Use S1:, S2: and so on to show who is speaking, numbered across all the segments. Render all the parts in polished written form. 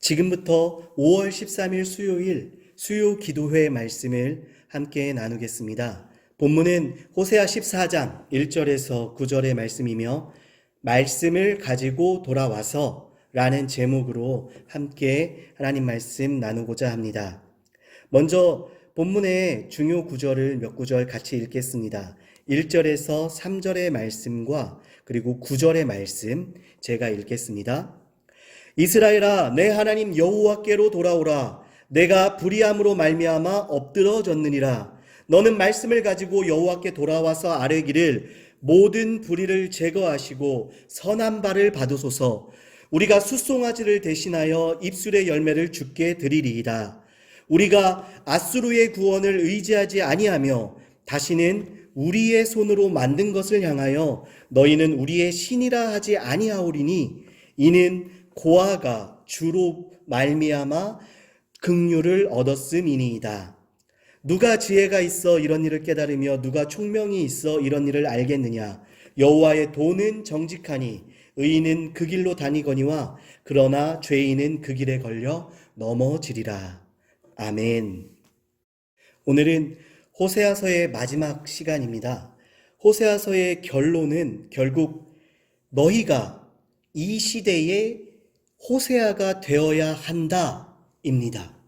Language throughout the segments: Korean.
S1: 지금부터 5월 13일 수요일 수요 기도회 말씀을 함께 나누겠습니다. 본문은 호세아 14장 1절에서 9절의 말씀이며 말씀을 가지고 돌아와서 라는 제목으로 함께 하나님 말씀 나누고자 합니다. 먼저 본문의 중요 구절을 몇 구절 같이 읽겠습니다. 1절에서 3절의 말씀과 그리고 9절의 말씀 제가 읽겠습니다. 이스라엘아, 내 하나님 여호와께로 돌아오라. 내가 불의함으로 말미암아 엎드러졌느니라. 너는 말씀을 가지고 여호와께 돌아와서 아뢰기를 모든 불의를 제거하시고 선한 바를 받으소서. 우리가 숫송아지를 대신하여 입술의 열매를 주께 드리리이다. 우리가 앗수르의 구원을 의지하지 아니하며 다시는 우리의 손으로 만든 것을 향하여 너희는 우리의 신이라 하지 아니하오리니 이는 고아가 주로 말미암아 긍휼을 얻었음이니이다. 누가 지혜가 있어 이런 일을 깨달으며 누가 총명이 있어 이런 일을 알겠느냐. 여호와의 도는 정직하니 의인은 그 길로 다니거니와 그러나 죄인은 그 길에 걸려 넘어지리라. 아멘. 오늘은 호세아서의 마지막 시간입니다. 호세아서의 결론은 결국 너희가 이 시대의 호세아가 되어야 한다입니다.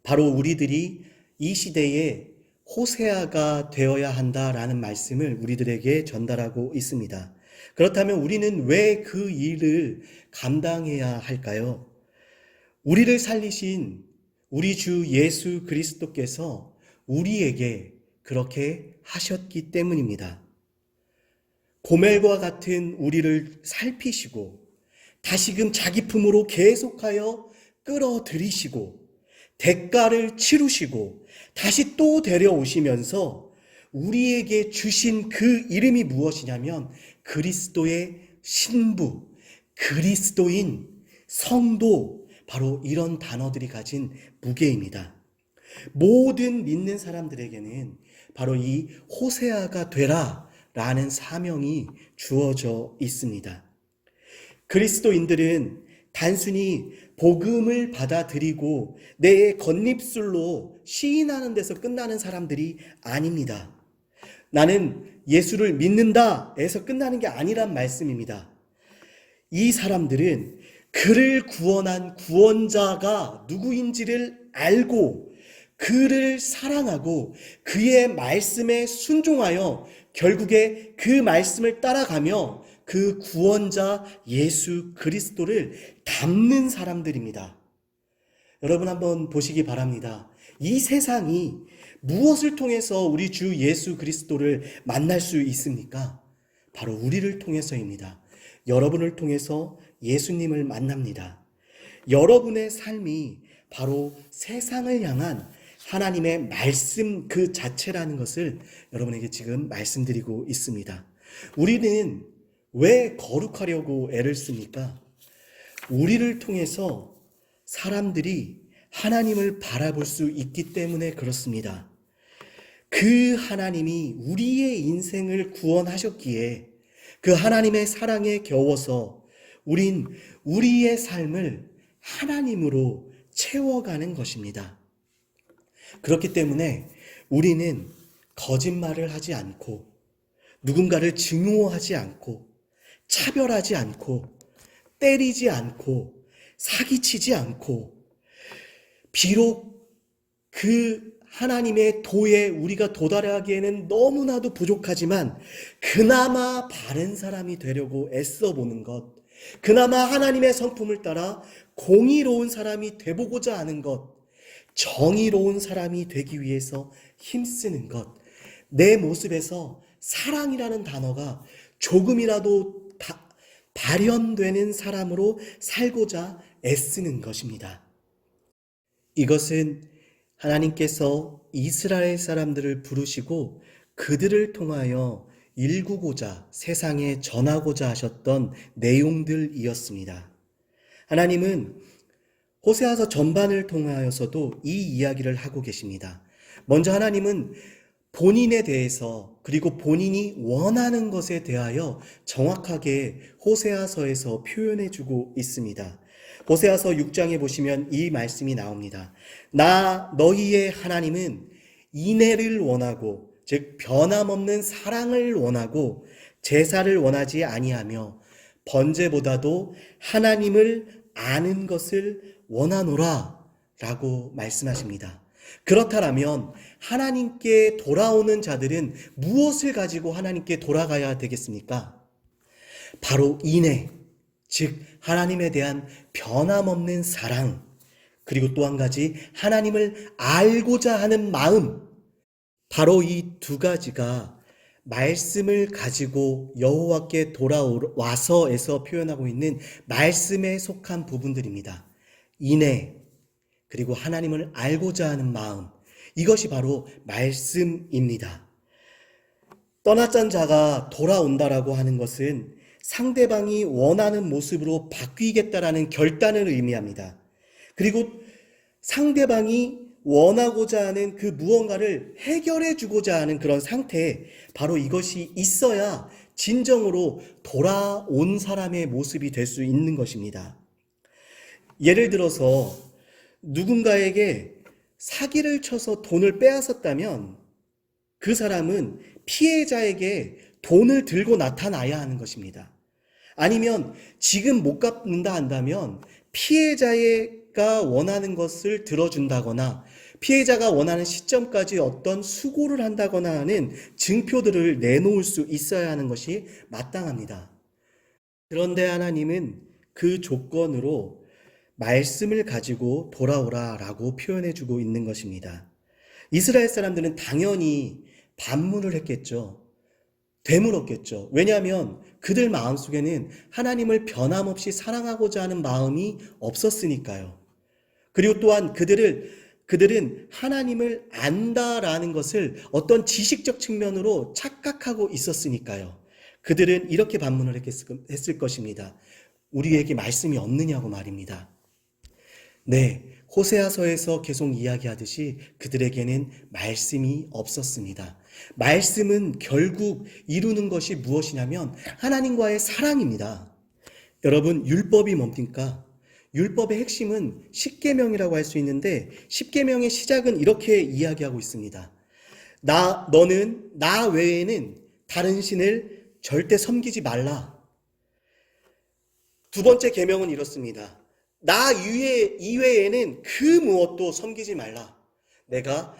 S1: 바로 우리들이 이 시대에 호세아가 되어야 한다라는 말씀을 우리들에게 전달하고 있습니다. 그렇다면 우리는 왜 그 일을 감당해야 할까요? 우리를 살리신 우리 주 예수 그리스도께서 우리에게 그렇게 하셨기 때문입니다. 고멜과 같은 우리를 살피시고 다시금 자기 품으로 계속하여 끌어들이시고 대가를 치르시고 다시 또 데려오시면서 우리에게 주신 그 이름이 무엇이냐면 그리스도의 신부, 그리스도인, 성도, 바로 이런 단어들이 가진 무게입니다. 모든 믿는 사람들에게는 바로 이 호세아가 되라 라는 사명이 주어져 있습니다. 그리스도인들은 단순히 복음을 받아들이고 내 겉입술로 시인하는 데서 끝나는 사람들이 아닙니다. 나는 예수를 믿는다 에서 끝나는 게 아니란 말씀입니다. 이 사람들은 그를 구원한 구원자가 누구인지를 알고 그를 사랑하고 그의 말씀에 순종하여 결국에 그 말씀을 따라가며 그 구원자 예수 그리스도를 닮는 사람들입니다. 여러분 한번 보시기 바랍니다. 이 세상이 무엇을 통해서 우리 주 예수 그리스도를 만날 수 있습니까? 바로 우리를 통해서입니다. 여러분을 통해서 예수님을 만납니다. 여러분의 삶이 바로 세상을 향한 하나님의 말씀 그 자체라는 것을 여러분에게 지금 말씀드리고 있습니다. 우리는 왜 거룩하려고 애를 씁니까? 우리를 통해서 사람들이 하나님을 바라볼 수 있기 때문에 그렇습니다. 그 하나님이 우리의 인생을 구원하셨기에 그 하나님의 사랑에 겨워서 우린 우리의 삶을 하나님으로 채워가는 것입니다. 그렇기 때문에 우리는 거짓말을 하지 않고 누군가를 증오하지 않고 차별하지 않고 때리지 않고 사기치지 않고 비록 그 하나님의 도에 우리가 도달하기에는 너무나도 부족하지만 그나마 바른 사람이 되려고 애써보는 것, 그나마 하나님의 성품을 따라 공의로운 사람이 되보고자 하는 것, 정의로운 사람이 되기 위해서 힘쓰는 것, 내 모습에서 사랑이라는 단어가 조금이라도 발현되는 사람으로 살고자 애쓰는 것입니다. 이것은 하나님께서 이스라엘 사람들을 부르시고 그들을 통하여 일구고자 세상에 전하고자 하셨던 내용들이었습니다. 하나님은 호세아서 전반을 통하여서도 이 이야기를 하고 계십니다. 먼저 하나님은 본인에 대해서 그리고 본인이 원하는 것에 대하여 정확하게 호세아서에서 표현해주고 있습니다. 호세아서 6장에 보시면 이 말씀이 나옵니다. 나 너희의 하나님은 인애를 원하고 즉 변함없는 사랑을 원하고 제사를 원하지 아니하며 번제보다도 하나님을 아는 것을 원하노라 라고 말씀하십니다. 그렇다면 하나님께 돌아오는 자들은 무엇을 가지고 하나님께 돌아가야 되겠습니까? 바로 인애, 즉 하나님에 대한 변함없는 사랑, 그리고 또 한 가지 하나님을 알고자 하는 마음, 바로 이 두 가지가 말씀을 가지고 여호와께 돌아와서에서 표현하고 있는 말씀에 속한 부분들입니다. 인애, 그리고 하나님을 알고자 하는 마음, 이것이 바로 말씀입니다. 떠났던 자가 돌아온다라고 하는 것은 상대방이 원하는 모습으로 바뀌겠다라는 결단을 의미합니다. 그리고 상대방이 원하고자 하는 그 무언가를 해결해 주고자 하는 그런 상태, 바로 이것이 있어야 진정으로 돌아온 사람의 모습이 될 수 있는 것입니다. 예를 들어서 누군가에게 사기를 쳐서 돈을 빼앗았다면 그 사람은 피해자에게 돈을 들고 나타나야 하는 것입니다. 아니면 지금 못 갚는다 한다면 피해자가 원하는 것을 들어준다거나 피해자가 원하는 시점까지 어떤 수고를 한다거나 하는 증표들을 내놓을 수 있어야 하는 것이 마땅합니다. 그런데 하나님은 그 조건으로 말씀을 가지고 돌아오라라고 표현해주고 있는 것입니다. 이스라엘 사람들은 당연히 반문을 했겠죠. 되물었겠죠. 왜냐하면 그들 마음속에는 하나님을 변함없이 사랑하고자 하는 마음이 없었으니까요. 그리고 또한 그들은 하나님을 안다라는 것을 어떤 지식적 측면으로 착각하고 있었으니까요. 그들은 이렇게 반문을 했을 것입니다. 우리에게 말씀이 없느냐고 말입니다. 네, 호세아서에서 계속 이야기하듯이 그들에게는 말씀이 없었습니다. 말씀은 결국 이루는 것이 무엇이냐면 하나님과의 사랑입니다. 여러분, 율법이 뭡니까? 율법의 핵심은 십계명이라고 할 수 있는데 십계명의 시작은 이렇게 이야기하고 있습니다. 너는 나 외에는 다른 신을 절대 섬기지 말라. 두 번째 계명은 이렇습니다. 나 이외에는 그 무엇도 섬기지 말라. 내가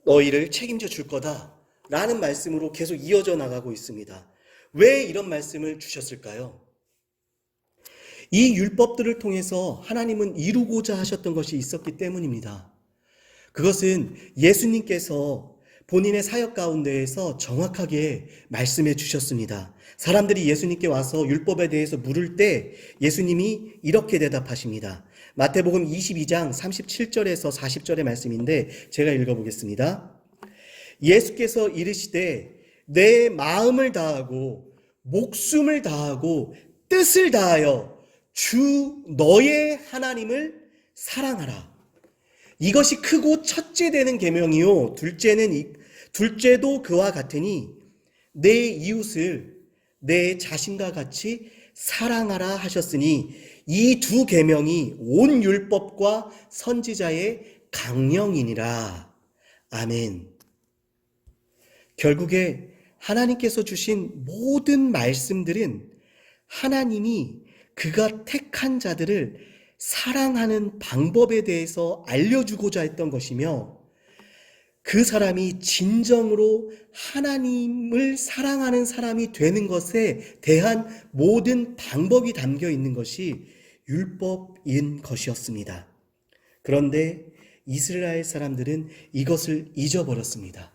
S1: 너희를 책임져 줄 거다. 라는 말씀으로 계속 이어져 나가고 있습니다. 왜 이런 말씀을 주셨을까요? 이 율법들을 통해서 하나님은 이루고자 하셨던 것이 있었기 때문입니다. 그것은 예수님께서 본인의 사역 가운데에서 정확하게 말씀해 주셨습니다. 사람들이 예수님께 와서 율법에 대해서 물을 때 예수님이 이렇게 대답하십니다. 마태복음 22장 37절에서 40절의 말씀인데 제가 읽어보겠습니다. 예수께서 이르시되 내 마음을 다하고 목숨을 다하고 뜻을 다하여 주 너의 하나님을 사랑하라. 이것이 크고 첫째 되는 계명이요 둘째도 그와 같으니 내 이웃을 내 자신과 같이 사랑하라 하셨으니 이 두 계명이 온 율법과 선지자의 강령이니라. 아멘. 결국에 하나님께서 주신 모든 말씀들은 하나님이 그가 택한 자들을 사랑하는 방법에 대해서 알려주고자 했던 것이며 그 사람이 진정으로 하나님을 사랑하는 사람이 되는 것에 대한 모든 방법이 담겨 있는 것이 율법인 것이었습니다. 그런데 이스라엘 사람들은 이것을 잊어버렸습니다.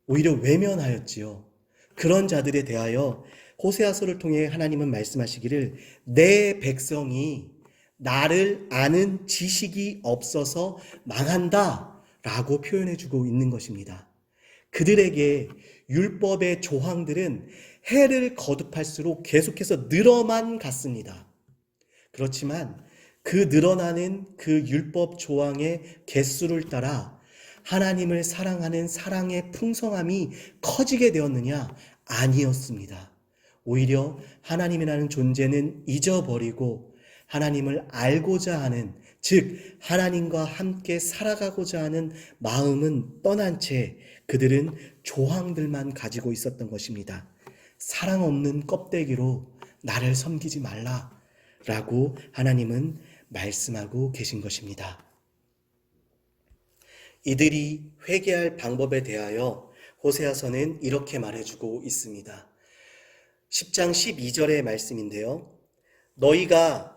S1: 오히려 외면하였지요. 그런 자들에 대하여 호세아서를 통해 하나님은 말씀하시기를 내 백성이 나를 아는 지식이 없어서 망한다 라고 표현해주고 있는 것입니다. 그들에게 율법의 조항들은 해를 거듭할수록 계속해서 늘어만 갔습니다. 그렇지만 그 늘어나는 그 율법 조항의 개수를 따라 하나님을 사랑하는 사랑의 풍성함이 커지게 되었느냐? 아니었습니다. 오히려 하나님이라는 존재는 잊어버리고 하나님을 알고자 하는, 즉 하나님과 함께 살아가고자 하는 마음은 떠난 채 그들은 조항들만 가지고 있었던 것입니다. 사랑 없는 껍데기로 나를 섬기지 말라라고 하나님은 말씀하고 계신 것입니다. 이들이 회개할 방법에 대하여 호세아서는 이렇게 말해주고 있습니다. 10장 12절의 말씀인데요. 너희가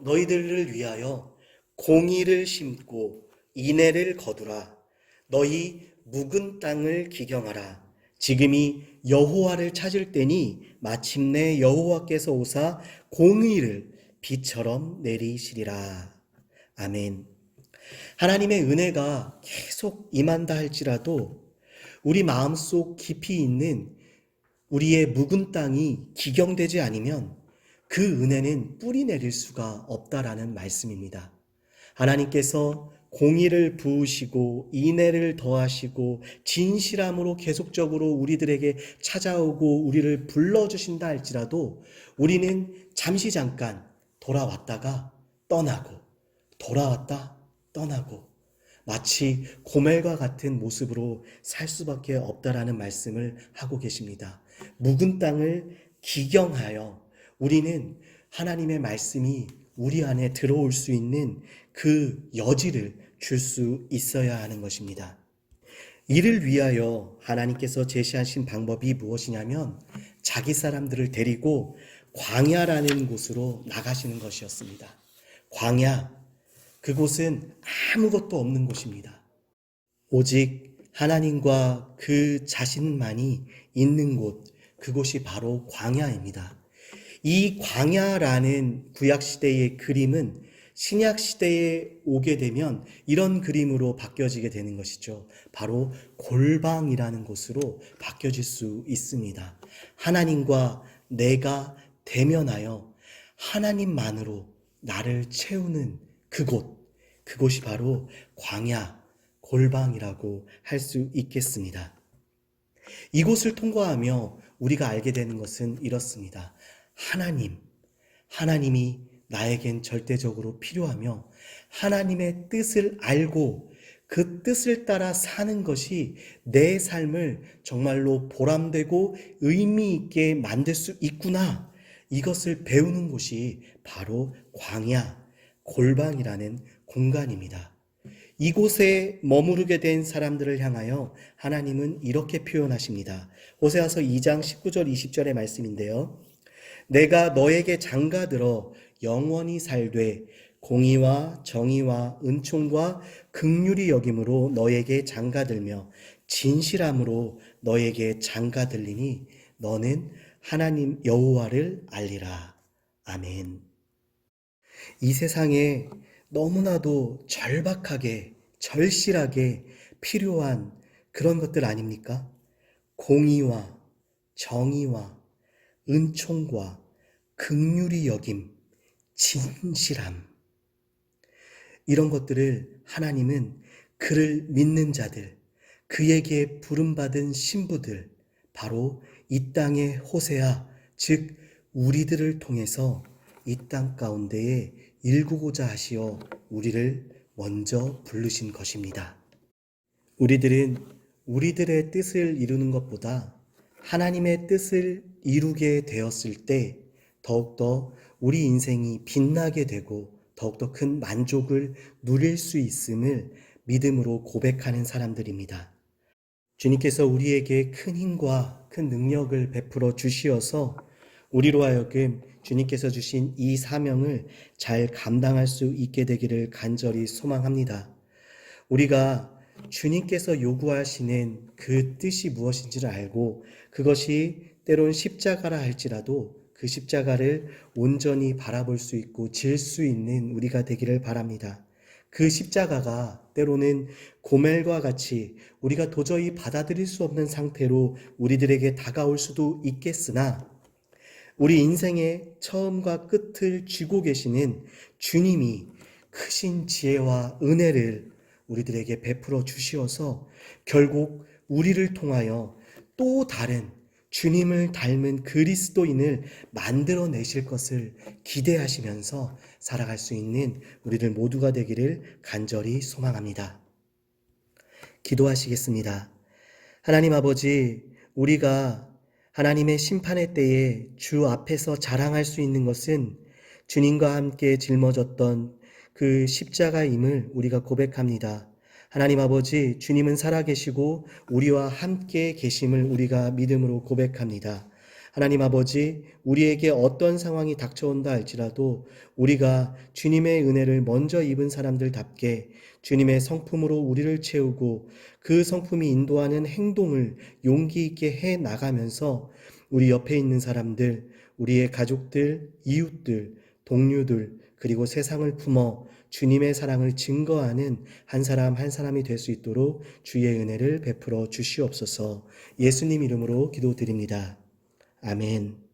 S1: 너희들을 위하여 공의를 심고 인애를 거두라. 너희 묵은 땅을 기경하라. 지금이 여호와를 찾을 때니 마침내 여호와께서 오사 공의를 비처럼 내리시리라. 아멘. 하나님의 은혜가 계속 임한다 할지라도 우리 마음속 깊이 있는 우리의 묵은 땅이 기경되지 않으면 그 은혜는 뿌리 내릴 수가 없다라는 말씀입니다. 하나님께서 공의를 부으시고 인애를 더하시고 진실함으로 계속적으로 우리들에게 찾아오고 우리를 불러주신다 할지라도 우리는 잠시 잠깐 돌아왔다가 떠나고 돌아왔다 떠나고 마치 고멜과 같은 모습으로 살 수밖에 없다라는 말씀을 하고 계십니다. 묵은 땅을 기경하여 우리는 하나님의 말씀이 우리 안에 들어올 수 있는 그 여지를 줄 수 있어야 하는 것입니다. 이를 위하여 하나님께서 제시하신 방법이 무엇이냐면 자기 사람들을 데리고 광야라는 곳으로 나가시는 것이었습니다. 광야, 그곳은 아무것도 없는 곳입니다. 오직 하나님과 그 자신만이 있는 곳, 그곳이 바로 광야입니다. 이 광야라는 구약시대의 그림은 신약시대에 오게 되면 이런 그림으로 바뀌어지게 되는 것이죠. 바로 골방이라는 곳으로 바뀌어질 수 있습니다. 하나님과 내가 대면하여 하나님만으로 나를 채우는 그곳이 바로 광야, 골방이라고 할 수 있겠습니다. 이곳을 통과하며 우리가 알게 되는 것은 이렇습니다. 하나님이 나에겐 절대적으로 필요하며 하나님의 뜻을 알고 그 뜻을 따라 사는 것이 내 삶을 정말로 보람되고 의미 있게 만들 수 있구나. 이것을 배우는 곳이 바로 광야, 골방이라는 공간입니다. 이곳에 머무르게 된 사람들을 향하여 하나님은 이렇게 표현하십니다. 호세아서 2장 19절 20절의 말씀인데요. 내가 너에게 장가들어 영원히 살되 공의와 정의와 은총과 긍휼이 여김으로 너에게 장가들며 진실함으로 너에게 장가들리니 너는 하나님 여호와를 알리라. 아멘. 이 세상에 너무나도 절박하게 절실하게 필요한 그런 것들 아닙니까? 공의와 정의와 은총과 긍휼이 여김, 진실함, 이런 것들을 하나님은 그를 믿는 자들, 그에게 부름받은 신부들, 바로 이 땅의 호세아, 즉 우리들을 통해서 이 땅 가운데에 일구고자 하시어 우리를 먼저 부르신 것입니다. 우리들은 우리들의 뜻을 이루는 것보다 하나님의 뜻을 이루게 되었을 때 더욱더 우리 인생이 빛나게 되고 더욱더 큰 만족을 누릴 수 있음을 믿음으로 고백하는 사람들입니다. 주님께서 우리에게 큰 힘과 큰 능력을 베풀어 주시어서 우리로 하여금 주님께서 주신 이 사명을 잘 감당할 수 있게 되기를 간절히 소망합니다. 우리가 주님께서 요구하시는 그 뜻이 무엇인지를 알고 그것이 때론 십자가라 할지라도 그 십자가를 온전히 바라볼 수 있고 질 수 있는 우리가 되기를 바랍니다. 그 십자가가 때로는 고멜과 같이 우리가 도저히 받아들일 수 없는 상태로 우리들에게 다가올 수도 있겠으나 우리 인생의 처음과 끝을 쥐고 계시는 주님이 크신 지혜와 은혜를 우리들에게 베풀어 주시어서 결국 우리를 통하여 또 다른 주님을 닮은 그리스도인을 만들어내실 것을 기대하시면서 살아갈 수 있는 우리들 모두가 되기를 간절히 소망합니다. 기도하시겠습니다. 하나님 아버지, 우리가 하나님의 심판의 때에 주 앞에서 자랑할 수 있는 것은 주님과 함께 짊어졌던 그 십자가임을 우리가 고백합니다. 하나님 아버지, 주님은 살아계시고 우리와 함께 계심을 우리가 믿음으로 고백합니다. 하나님 아버지, 우리에게 어떤 상황이 닥쳐온다 할지라도 우리가 주님의 은혜를 먼저 입은 사람들답게 주님의 성품으로 우리를 채우고 그 성품이 인도하는 행동을 용기 있게 해 나가면서 우리 옆에 있는 사람들, 우리의 가족들, 이웃들, 동료들, 그리고 세상을 품어 주님의 사랑을 증거하는 한 사람 한 사람이 될 수 있도록 주의 은혜를 베풀어 주시옵소서. 예수님 이름으로 기도드립니다. 아멘.